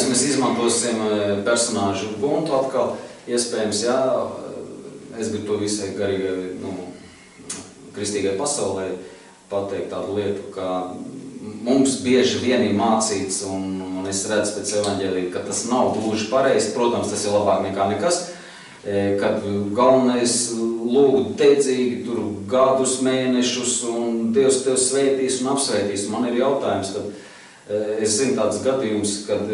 Iespējams, mēs izmantosim personāžu buntu atkal. Iespējams, jā, es gribu to visai garīgai, kristīgai pasaulē pateikt tādu lietu, ka mums bieži vien ir mācīts, un es redzu pēc evaņģēlija, ka tas nav gluži pareizi. Protams, tas ir labāk nekā nekas, kad galvenais lūgt dedzīgi tur gadus, mēnešus, un Dievs tev svētīs un apsvētīs. Man ir jautājums, kad es zinu tāds gadījums, kad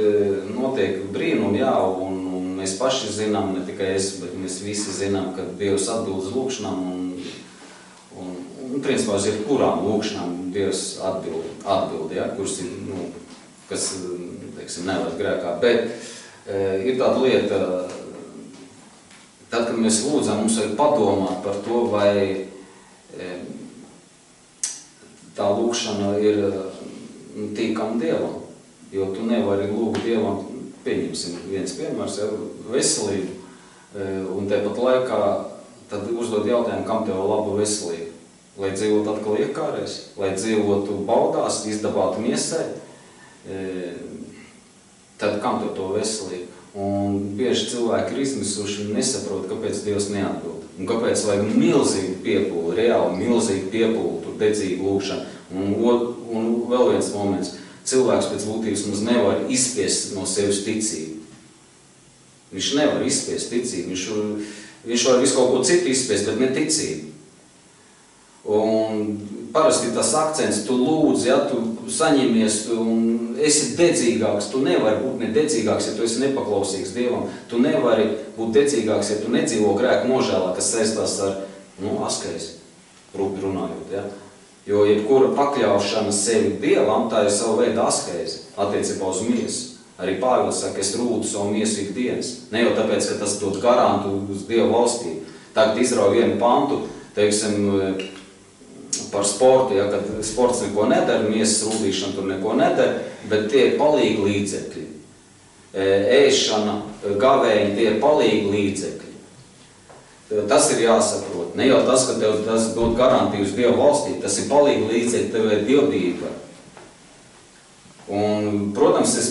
notiek brīnumi, jā, un mēs paši zinām, ne tikai es, bet mēs visi zinām, ka Dievs atbild uz lūkšanām, un principā uz jebkurām lūkšanām Dievs atbild, ja, kuras ir, kas, teiksim, nevar grēkā. Bet ir tāda lieta, tad, kad mēs lūdzam, mums vajag padomāt par to, vai tā lūkšana ir tīkam Dievam, jo tu nevari lūgt Dievam, pieņemsim viens piemērs, ja, veselību, un tepat laikā tad uzdod jautājumu, kam tev laba veselība, lai dzīvotu atkal iekārēs, lai dzīvotu baudās, izdabātu miesai, tad kam tev to veselību? Un bieži cilvēki ir izmisuši un nesaprot, kāpēc Dievs neatbild, un kāpēc vajag milzīgi piepūli, reāli milzīgi piepūli, tur dedzīgi lūkšana. Un vēl viens moments, cilvēks pēc būtības mums nevar izspiest no sevis ticību. Viņš nevar izspiest ticību, viņš var visu kaut ko citu izspiest, bet ne ticību. Un parasti tas akcents, tu lūdz, ja, tu saņemies, un esi dedzīgāks, tu nevari būt nededzīgāks, ja tu esi nepaklausīgs Dievam, tu nevari būt dedzīgāks, ja tu nedzīvo grēku nožēlā, kas saistās ar, askezi, rūpi runājot, ja. Jo jebkura pakļaušana sevi Dievam, tā ir savu veidu askezi attiecībā uz miesu. Arī Pāvils saka, es rūdu savu miesu ikdienas. Ne jau tāpēc, ka tas dod garantu uz Dieva valstību. Tagad izrauj vienu pantu, teiksim, par sportu, ja, kad sports neko nedara, miesas rūdīšana tur neko nedara, bet tie ir palīgi līdzekļi. Ēšana, gavēņi, tie ir palīgi līdzekļi. Tas ir jāsaprot. Ne jau tas, ka tev tas dod garantiju uz Dieva valstību, tas ir palīgi līdzekļi tev ir dievbijībai. Un, protams, es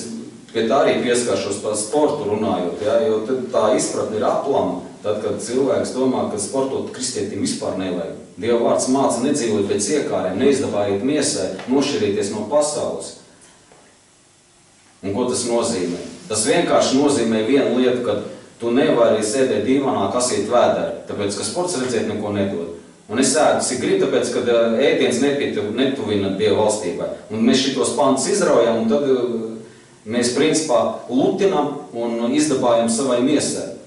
pie tā arī pieskāršos par sportu runājot, ja, jo tā izpratne ir aplama, tad, kad cilvēks domā, ka sportot kristietim vispār nevajag. Dieva vārds māca nedzīvot pēc iekārēm, neizdabājiet miesai, nošķirīties no pasaules. Un ko tas nozīmē? Tas vienkārši nozīmē vienu lietu, ka tu nevari sēdēt divānā, kasīt vēderi, tāpēc, ka sports redzēt neko nedod. Un es ēdu, cik gribu, tāpēc, ka ēdiens netuvina Dieva valstībai. Un mēs šitos pantus izraujam, un tad mēs principā lutinam un izdabājam savai miesai.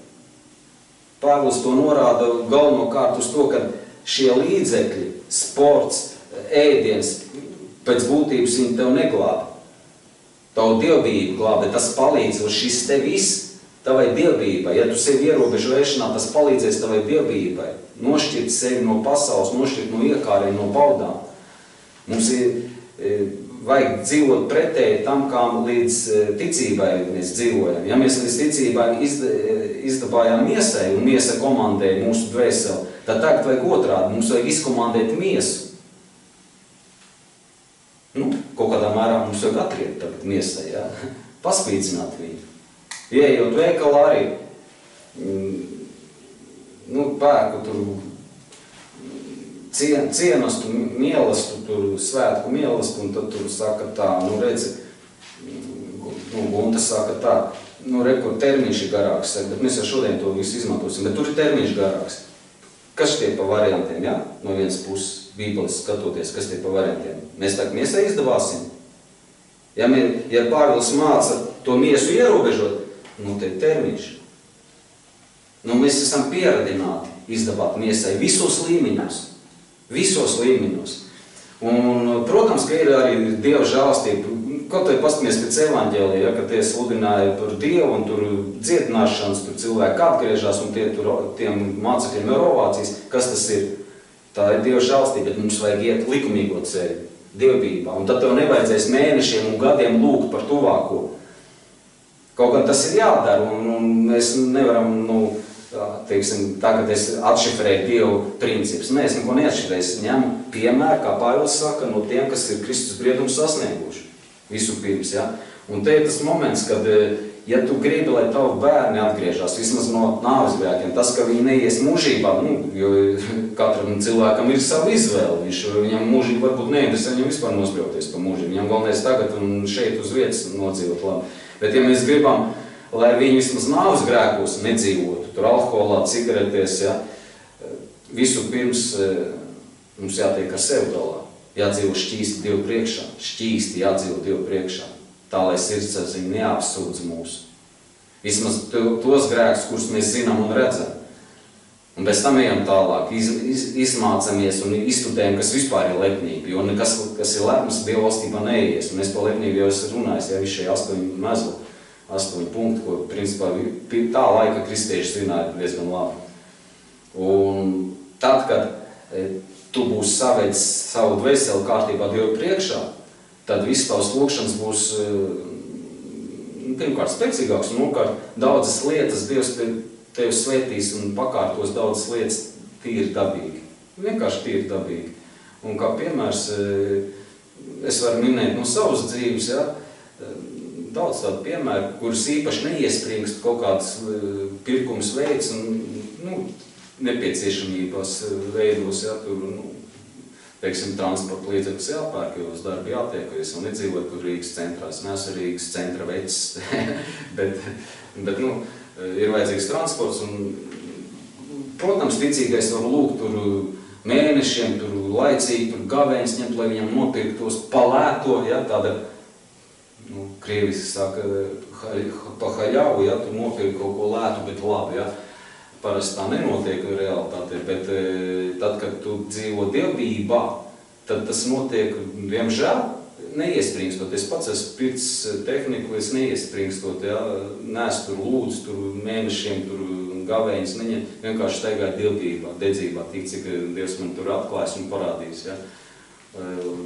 Pāvils to norāda galvenokārt uz to, ka šie līdzekļi, sports, ēdiens, pēc būtības viņi tev neglābi. Tavu dievbijību glābi, tas palīdz uz šis te viss tavai dievbijībai. Ja tu sevi ierobežo ēšanā, tas palīdzēs tavai dievbijībai. Nošķirt sevi no pasaules, nošķirt no iekārēm, no baudām. Mums ir vajag dzīvot pretēji tam, kā līdz ticībai mēs dzīvojam. Ja mēs līdz ticībai izdabājām miesai un miesa komandēja mūsu dvēseli, tad tagad vajag otrādi, mums vajag izkomandēt miesu. Kaut kādā mērā mums vajag atriet tagad miesai, ja? Paspīdzināt viņu. Ieejot veikalā arī, pērku tur cienastu, mielastu, tur svētku mielastu, un tad tur saka tā, redzi, Gunta saka tā, kur termiņš ir garāks, bet mēs jau šodien to visu izmantosim, bet tur ir termiņš garāks. Kas tie pa variantiem, ja? No vienas puses Bībeles skatoties, kas tie pa variantiem? Mēs tā miesai izdabāsim. Ja Pāvils māca to miesu ierobežot, te ir termiņš. Mēs esam pieradināti izdabāt miesai visos līmeņos. Visos līmeņos. Un, protams, ka ir arī Dieva žēlastība. Kaut vai paskaties pēc evaņģēlija, ja, kad tie sludināja par Dievu un tur dziedināšanas, tur cilvēki atgriežās un tiem mācekļiem ir ovācijas. Kas tas ir? Tā ir Dieva žēlastība, bet mums vajag iet likumīgo ceļu, dievbijībā. Un tad tev nevajadzēs mēnešiem un gadiem lūgt par tuvāko. Kaut gan tas ir jādara, un mēs nevaram, tagad es atšifrēju Dievu principus. Nē, es neko neatšifrēju. Es ņemu piemēru, kā Pāvils saka, no tiem, kas ir Kristus briedumu sasnieguši. Visu pirms, ja. Un te ir tas moments, kad, ja tu gribi, lai tavu bērni atgriežas, vismaz no nāves grēkiem, tas, ka viņi neies mūžībā, jo katram cilvēkam ir sava izvēle, viņam mūžīgi varbūt neinteresē, viņam vispār nosprauties pa mūžību, viņam galvenais tagad un šeit uz vietas nodzīvot labi. Bet ja mēs gribam, lai viņi vismaz nāves grēkos nedzīvotu, tur alkoholā, cigaretēs, ja, visu pirms mums jātiek ar sevi galā, jādzīvo šķīsti Dievu priekšā, šķīsti jādzīvo Dievu priekšā. Tā, lai sirdsapziņa neapsūdz mūsu. Vismaz tos grēkus, kurus mēs zinām un redzam. Un bez tam ejam tālāk, izmācamies un izstudējam, kas vispār ir lepnība. Jo nekas, kas ir lepns, Dieva valstībā neies. Un es par lepnību jau esmu runājis, ja visu šie 8 punkti, ko principā tā laika kristieši zināja diezgan labi. Un tad, kad tu būsi saveicis savu dvēseli kārtībā Dievu priekšā, tad viss tavs lūkšanas būs pirmkārt spēcīgāks un otrkārt daudzas lietas Dievs tevi svētīs un pakārtos daudzas lietas tīri dabīgi. Vienkārši tīri dabīgi. Un kā piemērs, es varu minēt no savas dzīves, ja, daudz tādu piemēru, kurus īpaši neiespringst kaut kāds pirkums veids un nepieciešamībās veidos, ja, tur, teiksim, transporta līdzekļus jāpērk, jo uz darbu jātiek, jo es vēl nedzīvoju tur Rīgas centrā. Es neesmu Rīgas centra vecs, bet ir vajadzīgs transports. Un, protams, ticīgais var lūgt tur mēnešiem, tur laicīgi, tur gavēņus ņemt, lai viņam nopirktos palēto, ja, tāda, krieviski saka, pahaļavu, ja, tu nopirki kaut ko lētu, bet labi, ja. Parasti tā nenotiek realitātē, bet tad, kad tu dzīvo dievbijībā, tad tas notiek, diemžēl, neiespringstot. Es pats esmu pirts tehniku, es neiespringstot, ja, neesmu tur lūdzu, tur mēnešiem, tur gavēņus, vienkārši staigāju dievbijībā, dedzībā, tik cik Dievs man tur atklājas un parādīs, ja.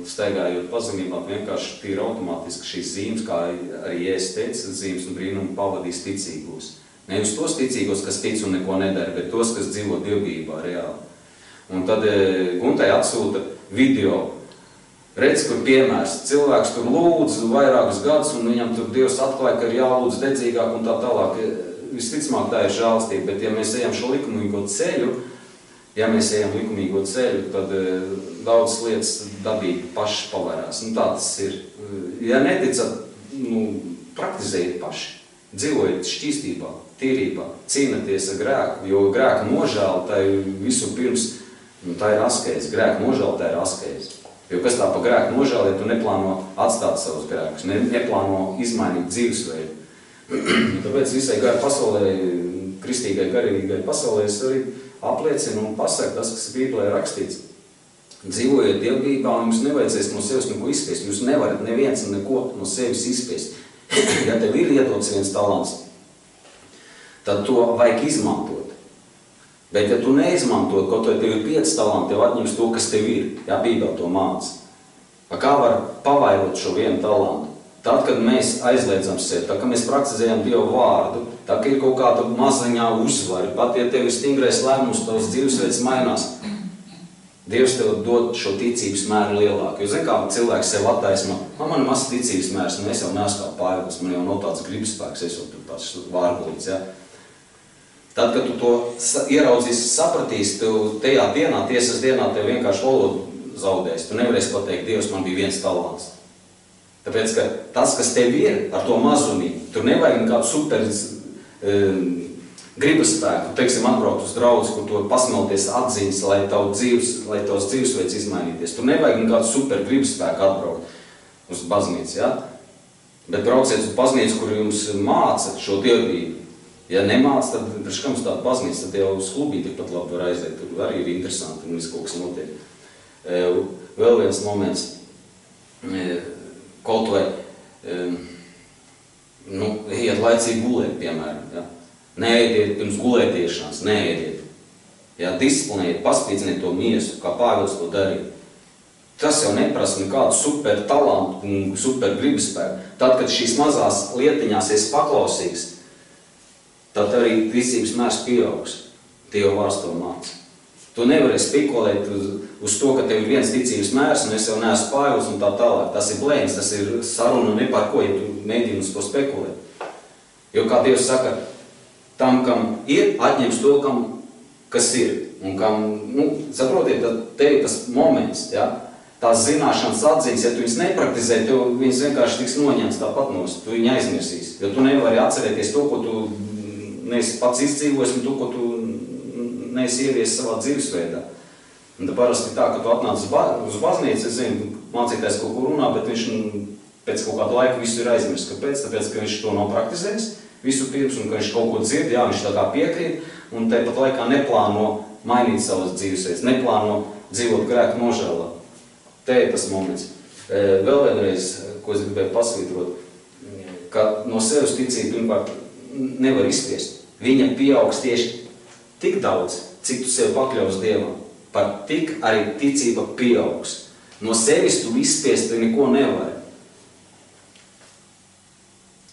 Staigājot pazemībā, vienkārši tīri automātiski šīs zīmes, kā arī Jēzus teica, zīmes un brīnumi pavadīs ticīgos. Nevis tos ticīgos, kas tic un neko nedara, bet tos, kas dzīvo dievbijībā reāli. Un tad Guntai atsūta video. Redz, kur piemērs. Cilvēks tur lūdz vairākus gadus, un viņam tur Dievs atklāja, ka ir jālūdz dedzīgāk un tā tālāk. Visticamāk, tā ir žēlastība, bet ja mēs ejam šo likumīgo ceļu, tad daudz lietas dabīgi paši pavērās. Tā tas ir. Ja neticat, praktizējiet paši. Dzīvojiet šķīstībā, tīrībā, cīnaties ar grēku, jo grēka nožēla, tā ir visu pirms, tā ir askēze. Grēka nožēla, tā ir askēze. Jo kas tā pa grēku nožēla, ja tu neplāno atstāt savus grēkus, neplāno izmainīt dzīvesveidu. Tāpēc visai garai pasaulē, kristīgai, garīgai pasaulē, es arī apliecinu un pasaku tas, kas Bībelē ir rakstīts. Dzīvojiet dievbijībā, un jums nevajadzēs no sevis neko izspiest. Jūs nevarat neviens un neko no sevis izspiest. Ja tev ir iedots viens talants, tad to vajag izmantot. Bet ja tu neizmantot, kaut vai tev ir 5 talanti, tev atņems to, kas tev ir. Jā, Bībele to māca. Kā var pavairot šo vienu talantu? Tad, kad mēs aizliedzam sevi, tad, kad mēs praktizējam Dievu vārdu, tad, kad ir kaut kāda maziņā uzvari, pat ja tev ir stingrais lēmums, tavs dzīvesveids mainās, Dievs tev dod šo ticības mēru lielāku. Jo, kā cilvēks sev attaisno, man ir mazs ticības mērs, es jau neesmu kā Pāvils, man jau nav tāds gribspēks, es jau tur tāds vārgulīts, ja. Tad, kad tu to ieraudzīsi, sapratīsi, tev tajā dienā, tiesas dienā, tev vienkārši valodu zaudēs. Tu nevarēsi pateikt, Dievs, man bija viens talants. Tāpēc, ka tas, kas tev ir ar to mazumību, tur nevajag nekādu super gribas spēku, teiksim, atbraukt uz draudzi, kur to pasmelties atziņas, lai tavs dzīvesveids izmainīties. Tur nevajag nekādu super gribas spēku atbraukt uz baznīcu, ja? Bet brauciet uz baznīcu, kur jums māca šo dievbijību. Ja nemāca, tad priekš kam uz tādu baznīcu, tad jau uz klubīti pat labi var aiziet. Tur arī ir interesanti un viss kaut kas notiek. Vēl viens moments, kaut vai, iet laicīgi gulēt, piemēram, ja? Neēdiet pirms gulētiešanās, neēdiet. Ja, disciplinējiet, paspīdziniet to miesu, kā Pāvils to darīja. Tas jau neprasa nekādu super talantu un super gribaspēku. Tad, kad šīs mazās lietiņās esi paklausīgs, tad arī ticības mērs pieaugs. Dieva vārds to māca. Tu nevari spekulēt uz to, ka tev ir viens ticības mērs, un es jau neesmu Pāvils un tā tālāk. Tas ir blēms, tas ir saruna ne par ko, ja tu mēģini uz to spekulēt. Jo, kā Dievs saka, tam, kam ir, atņems to, kas ir. Un kam, saprotiet, tev tas moments, ja? Tās zināšanas atziņas, ja tu viņas nepraktizē, tev viņas vienkārši tiks noņemts tāpat nos, tu viņu aizmirsīs. Jo tu nevari atcerēties to, ko tu neesi pats izdzīvojis, un to, ko tu neesi ievies savā dzīvesveidā. Un tad parasti tā, ka tu atnāc uz baznīcu, es zinu, mācītājs kaut ko runā, bet viņš pēc kaut kāda laika visu ir aizmirst. Kāpēc? Tāpēc, ka viņš to nav praktizējis visu pirms, un ka viņš kaut ko dzird, jā, viņš tā kā piekrīt, un tāpat laikā neplāno mainīt savas dzīvesveids, neplāno dzīvot grēku nožēlā. Te ir tas moments. Vēl vienreiz, ko es gribēju pasvītrot, ka no sevis ticība pirmkārt nevar izspiest. Viņa pieaugs tieši tik daudz, cik tu sevi pakļaus Dievam. Par tik arī ticība pieaugs. No sevis tu izspiest neko nevari.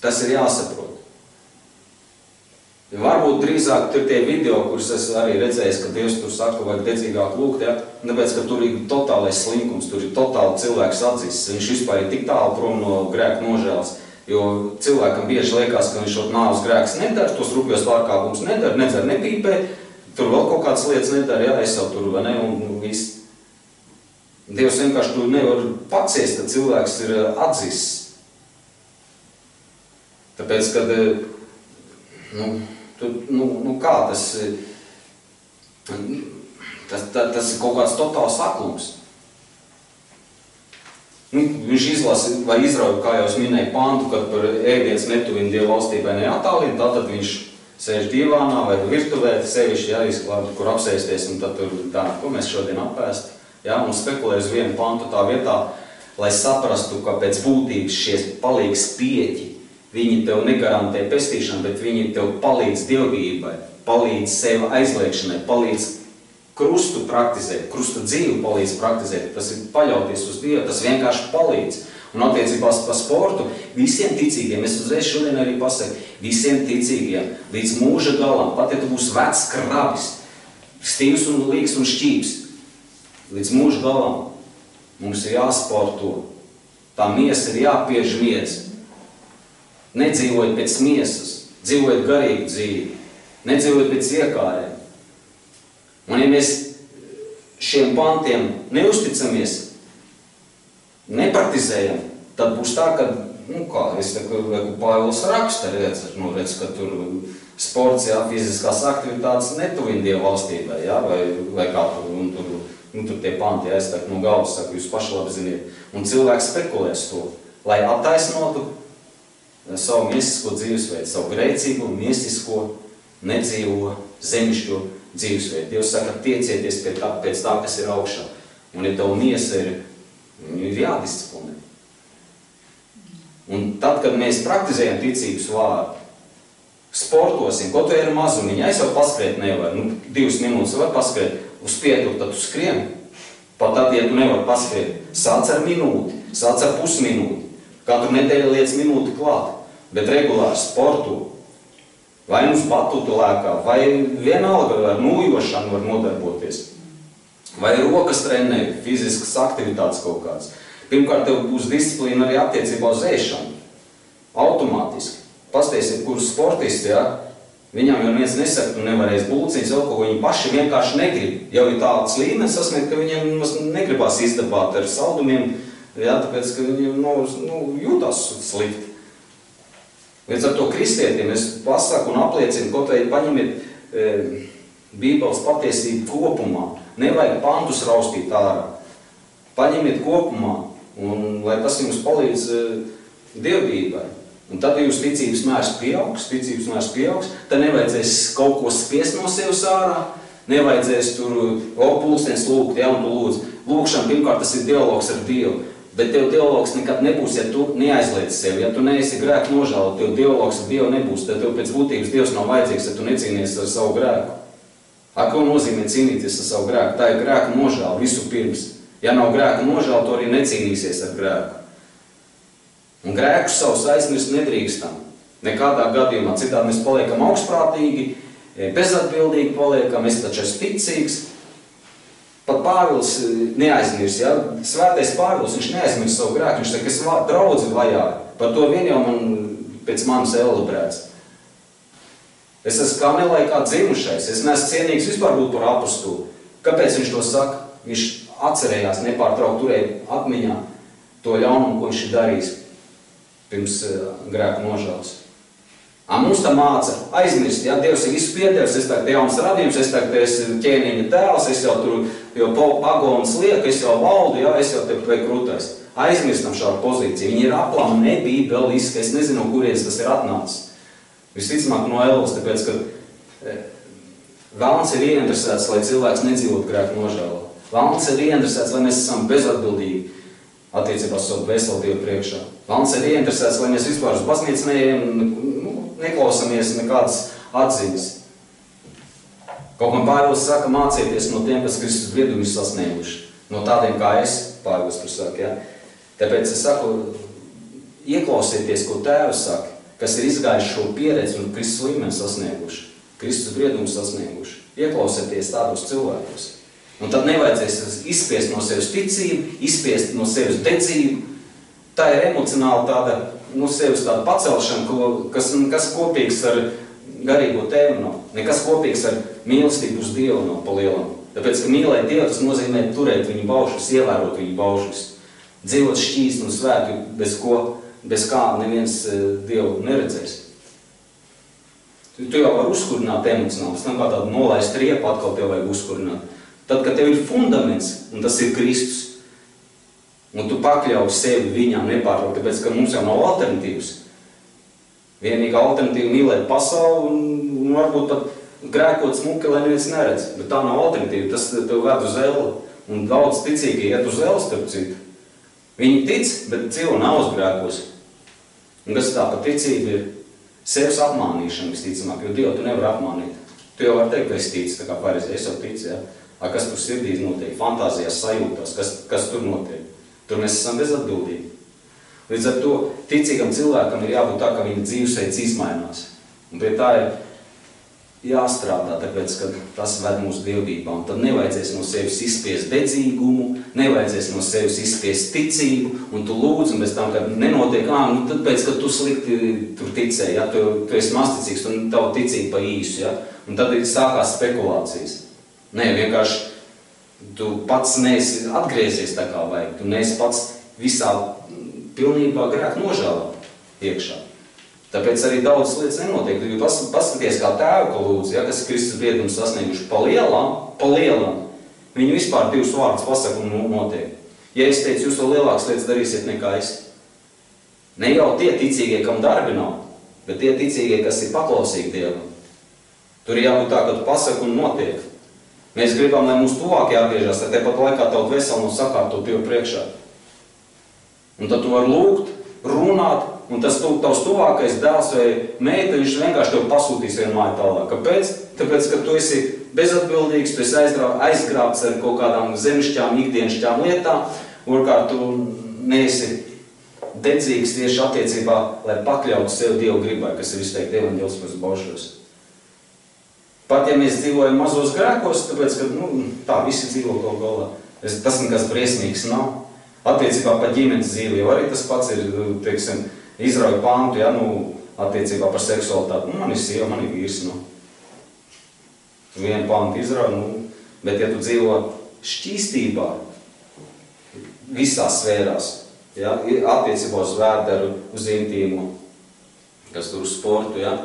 Tas ir jāsaprot. Varbūt drīzāk tur tie video, kurus es arī redzējis, ka Dievs tur saka, vajag dedzīgāk lūgt, ja? Tāpēc, ka tur ir totālais slinkums, tur ir totāli cilvēks atzīsts. Viņš vispār ir tik tālu prom no grēka nožēlas. Jo cilvēkam bieži liekas, ka viņš šot nāvas grēks nedara, tos rupjos pārkāpumus nedara, nedzer, nepīpē, tur vēl kaut kādas lietas nedara, jā, es jau tur, vai ne, un viss. Dievs vienkārši tur nevar paciest, ka cilvēks ir atzīsts. Tāpēc, kad, kā tas ir kaut kāds totāls aklums. Viņš izlasa vai izrauj, kā jau es minēju, pantu, kad par ēdienas netuvina Dieva valstībai neattālina, tad viņš sēž divānā vai virtuvē, sevišķi jāizklāt, kur apsēsties, un tad tur tā, ko mēs šodien apēst. Ja, un spekulē uz vienu pantu tā vietā, lai saprastu, ka pēc būtības šie palīgs pieķi, viņi tev negarantē pestīšanu, bet viņi tev palīdz dievbijībai, palīdz sevi aizliekšanai, palīdz krustu praktizēt, krusta dzīvi palīdz praktizēt. Tas ir paļauties uz Dievu, tas vienkārši palīdz. Un attiecībās par sportu visiem ticīgiem, es uzreiz šodien arī pasaku, visiem ticīgiem līdz mūža galam, pat ja tu būsi vecs krabis, stīvs un līgs un šķīps, līdz mūža galam mums ir jāsporto. Tā miesa ir jāpiež miedz. Nedzīvojot pēc miesas, dzīvojot garīgu dzīvi, nedzīvojot pēc iekārēm. Un ja mēs šiem pantiem neusticamies, nepraktizējam, tad būs tā, ka, Pāvils raksta, redz, ka tur sports, jā, fiziskās aktivitātes netuvina Dieva valstībai, jā, vai kā tur, un tur tie panti, jā, es no galvas saku, jūs paši labi ziniet. Un cilvēks spekulēs to, lai attaisnotu savu miesisko dzīvesveidu, savu grēcīgo, miesisko, nedzīvo, zemišķo dzīvesveidu. Dievs saka, tiecieties pēc tā, kas ir augšā. Un ja tev miesa ir jādisciplinē. Un tad, kad mēs praktizējam ticības vārdu, sportosim, ko tu ir mazumiņa, es jau paskriet nevaru, 2 minūtes var paskriet, uz pieturu, tad tu skrien. Pat tad, ja tu nevar paskriet, sāc ar minūti, sāc ar pusminūti. Katru nedēļu liec minūti klāt, bet regulāri sporto. Vai uz batutu lēkā, vai vienalga ar nūjošanu var nodarboties. Vai rokas trenē, fiziskas aktivitātes kaut kādas. Pirmkārt, tev būs disciplīna arī attiecībā uz ēšanu. Automātiski. Pastiesiet, kurus sportisti, ja? Viņam jau viens nesaka, tu nevarēs būciņas, vēl ko viņi paši vienkārši negrib. Jau ir tāds līmenis sasniegt, ka viņiem negribās izdabāt ar saldumiem, ja? Tāpēc, ka viņiem jūtās slikti. Līdz ar to kristietiem es pasaku un apliecinu, kaut vai paņemiet Bībeles patiesību kopumā. Nevajag pantus raustīt ārā. Paņemiet kopumā, un lai tas jums palīdz dievbijībai. Un tad, ja jūs ticības mērs pieaugs, tad nevajadzēs kaut ko spiest no sevis ārā, nevajadzēs tur pulkstenis lūgt, ja, un tu lūdz. Lūkšana, pirmkārt, tas ir dialogs ar Dievu. Bet tev dialogs nekad nebūs, ja tu neaizliec sevi, ja tu neesi grēku nožēlot, tev dialogs ar Dievu nebūs, tad tev pēc būtības Dievs nav vajadzīgs, ja tu necīnies ar savu grēku. Ko nozīmē cīnīties ar savu grēku? Tā ir grēku nožēla visu pirms. Ja nav grēku nožēla, tu arī necīnīsies ar grēku. Un grēkus savus aizmirst nedrīkstam. Nekādā gadījumā, citādi mēs paliekam augstprātīgi, bezatbildīgi paliekam, es taču esmu ticīgs. Pāvils neaizmirs, ja? Svētais Pāvils, viņš neaizmirs savu grēku, viņš saka, es draudzi vajāju. Par to vien jau man pēc manis elabrēts. Es esmu kā nelaikā dzimušais, es neesmu cienīgs vispār būt par apostulu. Kāpēc viņš to saka? Viņš atcerējās nepārtraukt turēt atmiņā to ļaunumu, ko viņš ir darījis pirms grēku nožēlas. Mums tā māca aizmirst, ja Dievs ir visu piedevis, es tagad jauns radījums, es tagad esmu ķēniņa tēls, es jau tur jau pagonas lieku, es jau valdu, ja, es jau te vai krūtais. Aizmirstam šādu pozīciju. Viņi ir aplama, nebībeliski, es nezinu, kurienes tas ir atnācis. Visticamāk no Elvas, tāpēc, ka Vēlns ir ieinteresēts, lai cilvēks nedzīvot grēku nožēlā. Vēlns ir ieinteresēts, lai mēs esam bezatbildīgi attiecībā uz savu veselu Dievu priekšā. Vēlns ir ieinteresēts, lai mēs vispār uz baznīcu neejam, neklausamies nekādas atziņas. Kaut man Pāvils saka, mācieties no tiem, kas Kristus briedumu ir sasnieguši. No tādiem kā es, Pāvils, kur saka, ja. Tāpēc es saku, ieklausieties, ko Tēvs saka, kas ir izgājuši šo pieredzi un Kristus līmeni sasnieguši. Kristus briedumu sasnieguši. Ieklausieties tādos cilvēkos. Un tad nevajadzēs izspiest no sevis ticību, izspiest no sevis dedzību. Tā ir emocionāli tāda, no sevis tāda pacelšana, kas kopīgs ar garīgo tēmu nav. Nekas kopīgs ar mīlestību uz Dievu nav pa lielam. Tāpēc, ka mīlēt Dievu, tas nozīmē turēt viņu baušļus, ievērot viņu baušļus. Dzīvot šķīsti un svēti, bez kā neviens Dievu neredzēs. Tu jau var uzkurināt emocionāli, pēc tam kā tādu nolaist riepu atkal tev vajag uzkurināt. Tad, kad tev ir fundaments, un tas ir Kristus, un tu pakļauj sevi viņām nepārtraukt, tāpēc, ka mums jau nav alternatīvas. Vienīgā alternatīva mīlēt pasauli un varbūt pat grēkot smuki, lai neviens neredz. Bet tā nav alternatīva, tas tev ved uz elli. Un daudz ticīgi iet uz elli, starp citu. Viņi tic, bet dzīvo nav uz grēkos. Un kas tā pa ticība ir? Sevis apmānīšana, visticamāk, jo Dievu tu nevar apmānīt. Tu jau var teikt, ka es ticu, tā kā pareizi, es jau ticu, ja? Kas tur sirdīs notiek, fantāzijās, sajūtās, kas tur notiek. Tur mēs esam bezatbildīgi. Līdz ar to ticīgam cilvēkam ir jābūt tā, ka viņa dzīvesveids izmainās. Un pie tā ir jāstrādā, tāpēc, ka tas ved mūsu dievībā. Un tad nevajadzēs no sevis izspiest dedzīgumu, nevajadzēs no sevis izspiest ticību, un tu lūdz, un bez tam, kad nenotiek, nu tad pēc, kad tu slikti tur ticēji, ja, tu esi masticīgs, un tavu ticību pa īsu, ja, un tad sākās spekulācijas. Nē, vienkārši tu pats neesi atgriezies tā kā vajag, tu neesi pats visā pilnībā grēku nožēlā iekšā. Tāpēc arī daudz lietas nenotiek. Tu paskaties kā tēvu, ko lūdzu, ja, kas Kristus briedumu sasnieguši pa lielam, viņi vispār divus vārdus pasaka un notiek. Ja es teicu, jūs vēl lielākas lietas darīsiet nekā es. Ne jau tie ticīgie, kam darbi nav, bet tie ticīgie, kas ir paklausīgi Dievam. Tur ir jābūt tā, ka tu pasaka un notiek. Mēs gribam, lai mūsu tuvākie atgriežas, lai tepat laikā tavu veselu un sakārtot Dievu priekšā. Un tad tu vari lūgt, runāt, un tas tavs tuvākais dēls vai meita, viņš vienkārši tev pasūtīs vienu māju tālāk. Kāpēc? Tāpēc, ka tu esi bezatbildīgs, tu esi aizgrābts ar kaut kādām zemišķām, ikdienišķām lietām, otrkārt tu neesi dedzīgs tieši attiecībā, lai pakļautu sev Dievu gribai, kas ir izteikti evaņģēliskos baušļos. Pat ja mēs dzīvojam mazos grēkos, tāpēc, ka tā visi dzīvo kaut galā. Tas nekas briesmīgs nav. Attiecībā par ģimenes dzīvi jau arī tas pats ir, teiksim, izrauj pāntu, ja, attiecībā par seksualitāti. Man ir sieva, man ir vīrs, Tu vienu pāntu izrauj, bet ja tu dzīvo šķīstībā, visās sfērās, ja, attiecībā uz vērdaru, uz intīmu, kas tur uz sportu, ja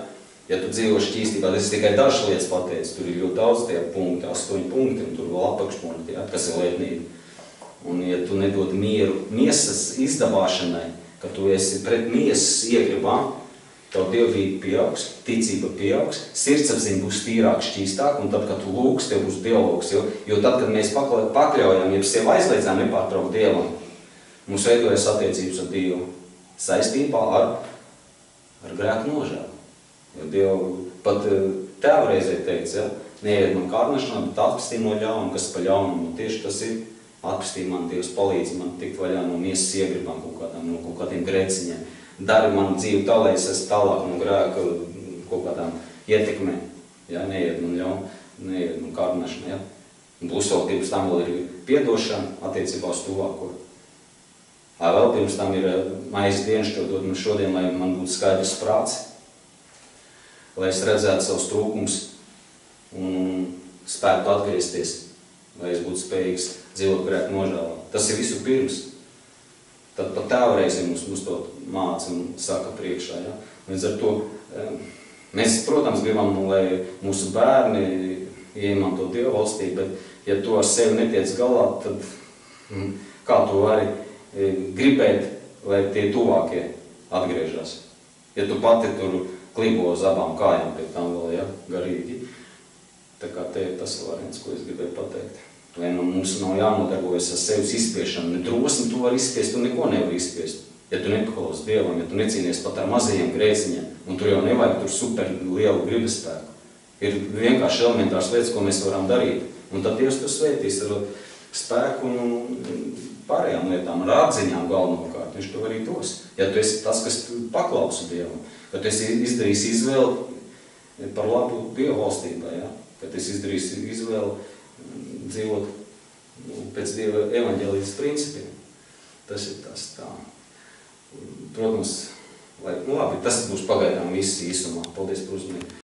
tu dzīvo šķīstībā, tas ir tikai dažas lietas pateicis, tur ir ļoti daudz tie punkti, 8 punkti, un tur vēl apakšpunkti, ja, kas ir lietnība. Un ja tu nedod mieru miesas izdabāšanai, ka tu esi pret miesas iegribām, tavu dievbība pieaugs, ticība pieaugs, sirdsapziņa būs tīrāk, šķīstāk, un tad, kad tu lūgs, tev būs dialogs. Jo tad, kad mēs pakļaujam, ja sev aizliedzām nepārtraukt Dievam, mums veidojas attiecības ar Dievu saistībā ar grēku nožēlu. Jo Dievu pat tēvu reizē teica, ja, neiet man kārnašanā, bet atpestī no ļauna, kas pa ļaunumu. Tieši tas ir. Atpestī man, Dievs palīdz man tikt vaļā no miesas iegribām no kaut kādiem grēciņiem. Dari manu dzīvi tā, lai es esmu tālāk no grēka kaut kādām ietekmēm. Ja, neiet man ļauna, neiet man kārnašanā. Ja. Plus vēl pirms tam vēl ir piedošana attiecībā uz tuvāko. Vēl pirms tam ir maizes dienšķodot man šodien, lai man būtu skaidrs prāts, lai es redzētu savus trūkumus un spētu atgriezties, lai es būtu spējīgs dzīvot grēku nožēlā. Tas ir visu pirms. Tad pat tēvreiz mums to māca un saka priekšā. Ja? Līdz ar to mēs, protams, gribam, lai mūsu bērni iemanto Dieva valstību, bet ja tu ar sevi netiec galā, tad kā tu vari gribēt, lai tie tuvākie atgriežas. Ja tu pati tur klibo uz abām kājām pie tam vēl, ja, garīgi. Tā kā te ir tas variants, ko es gribēju pateikt. Lai mums nav jānodarbojas ar sevis izspiešanu. Ne drosmi tu vari izspiest, tu neko nevari izspiest. Ja tu nepaklaus Dievam, ja tu necīnies pat ar mazajiem grēciņiem, un tur jau nevajag tur super lielu gribespēku. Ir vienkārši elementārs lietas, ko mēs varam darīt. Un tad Dievs tu svētīs ar spēku un pārējām lietām, ar atziņām galvenokārt. Viņš to arī dos. Ja tu esi tas, kas paklausa Dievam, ka tu esi izdarījis izvēli par labu Dieva valstībā, ja? Ka tu esi izdarījis izvēli dzīvot pēc Dieva evaņģēlijas principiem. Tas ir tas tā. Protams, labi, tas būs pagaidām viss īsumā. Paldies par uzmanību.